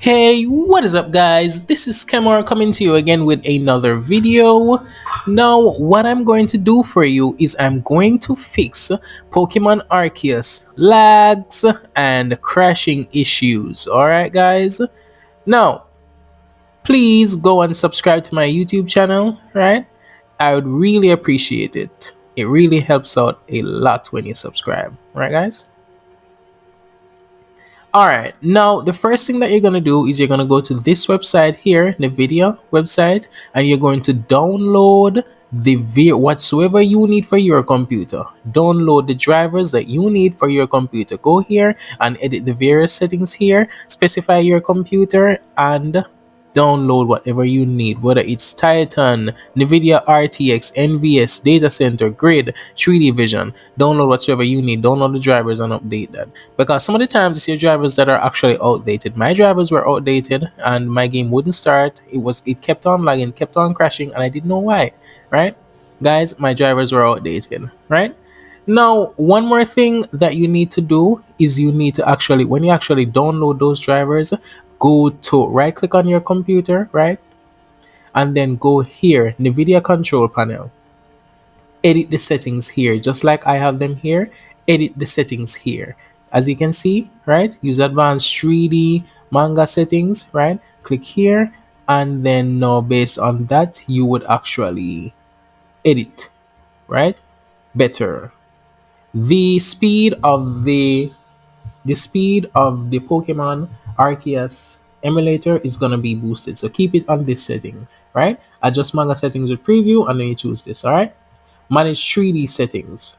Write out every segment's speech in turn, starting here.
Hey, what is up guys? This is Kemar coming to you again with another video. Now, what I'm going to do for you is I'm going to fix Pokemon Arceus lags and crashing issues. Alright guys? Now, please go and subscribe to my YouTube channel, right? I would really appreciate it. It really helps out a lot when you subscribe, right guys? Alright, now the first thing that you're going to do is you're going to go to this website here, the video website, and you're going to download whatsoever you need for your computer. Download the drivers that you need for your computer. Go here and edit the various settings here, specify your computer, and download whatever you need, whether it's Titan, NVIDIA RTX, NVS, data center, grid, 3D vision. Download whatever you need, download the drivers and update that. Because some of the times it's your drivers that are actually outdated. My drivers were outdated and my game wouldn't start. It kept on lagging, kept on crashing, and I didn't know why. Right? Guys, my drivers were outdated, right? Now, one more thing that you need to do is you need to actually, when you actually download those drivers, go to right click on your computer, right? And then go here, NVIDIA control panel. Edit the settings here, just like I have them here. Edit the settings here. As you can see, right? Use advanced 3D manga settings, right? Click here. And then now based on that, you would actually edit, right? Better. The speed of the Pokemon Arceus emulator is gonna be boosted. So keep it on this setting, right? Adjust manga settings with preview and then you choose this, alright? Manage 3D settings.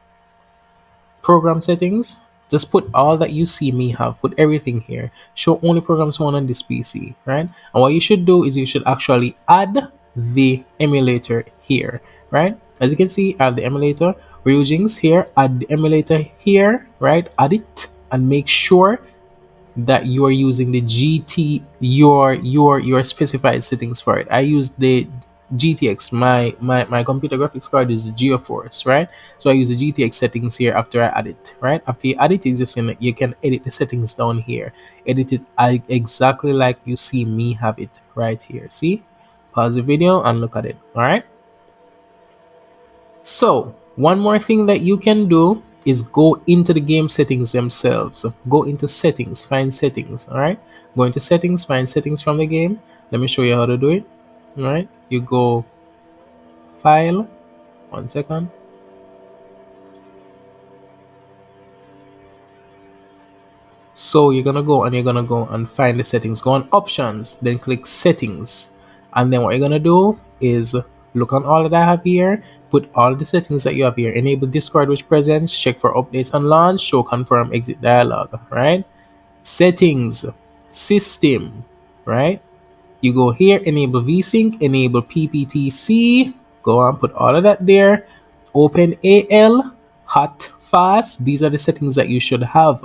Program settings. Just put all that you see me have. Put everything here. Show only programs one on this PC, right? And what you should do is you should actually add the emulator here, right? As you can see, I have the emulator. Ryujinx here. Add the emulator here, right? Add it and make sure that you are using the GT your specified settings for it. I use the GTX. My computer graphics card is the GeForce, right? So I use the GTX settings here after I add it, right? After you add it, you can edit the settings down here. Edit it exactly like you see me have it right here. See? Pause the video and look at it. All right. So, one more thing that you can do is go into the game settings themselves. Go into settings, find settings, all right? Go into settings, find settings from the game. Let me show you how to do it. All right? You go file, one second. So you're gonna go and find the settings. Go on options, then click settings. And then what you're gonna do is look on all that I have here, put all the settings that you have here. Enable Discord with presence, check for updates and launch, show confirm exit dialog, right? Settings, system, right? You go here, enable VSync, enable PPTC, go on, put all of that there. Open AL, hot, fast. These are the settings that you should have.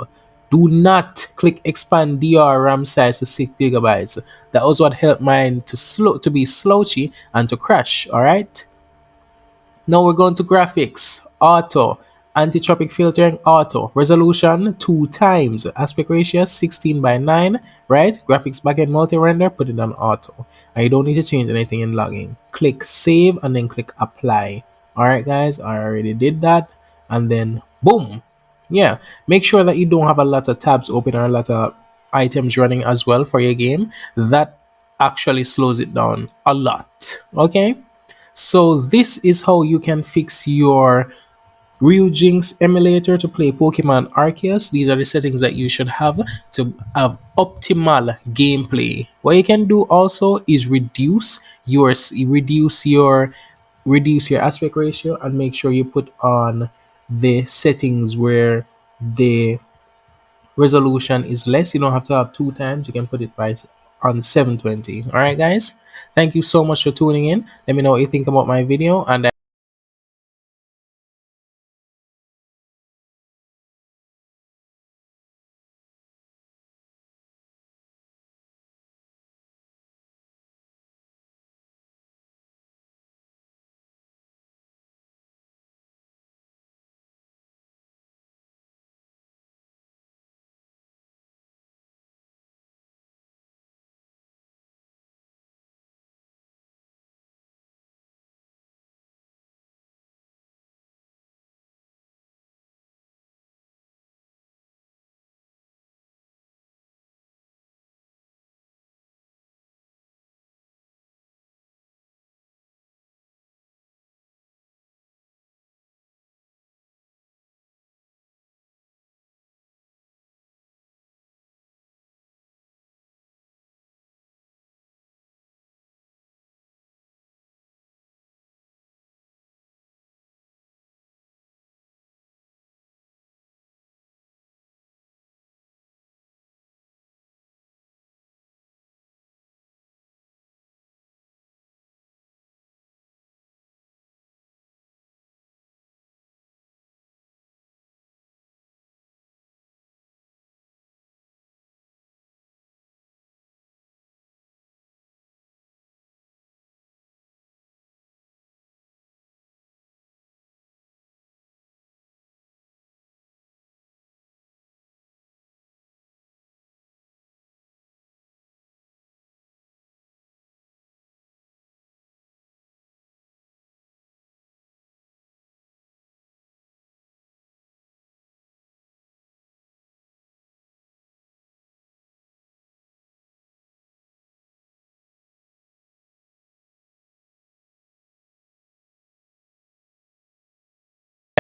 Do not click expand DR RAM size to 6 gigabytes. That was what helped mine to be slouchy and to crash. All right. Now we're going to graphics, auto, anti-tropic filtering, auto, resolution 2 times, aspect ratio 16 by 9, right? Graphics backend multi-render, put it on auto. And you don't need to change anything in logging. Click save and then click apply. Alright guys, I already did that. And then boom. Yeah, make sure that you don't have a lot of tabs open or a lot of items running as well for your game. That actually slows it down a lot. Okay? So this is how you can fix your Ryujinx emulator to play Pokemon Arceus. These are the settings that you should have to have optimal gameplay. What you can do also is reduce your aspect ratio and make sure you put on the settings where the resolution is less. You don't have to have 2 times. You can put it on 720. All right, guys. Thank you so much for tuning in. Let me know what you think about my video and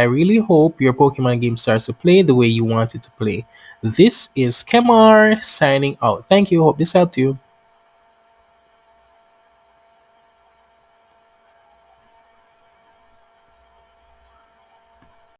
I really hope your Pokemon game starts to play the way you want it to play. This is Kemar signing out. Thank you. Hope this helped you.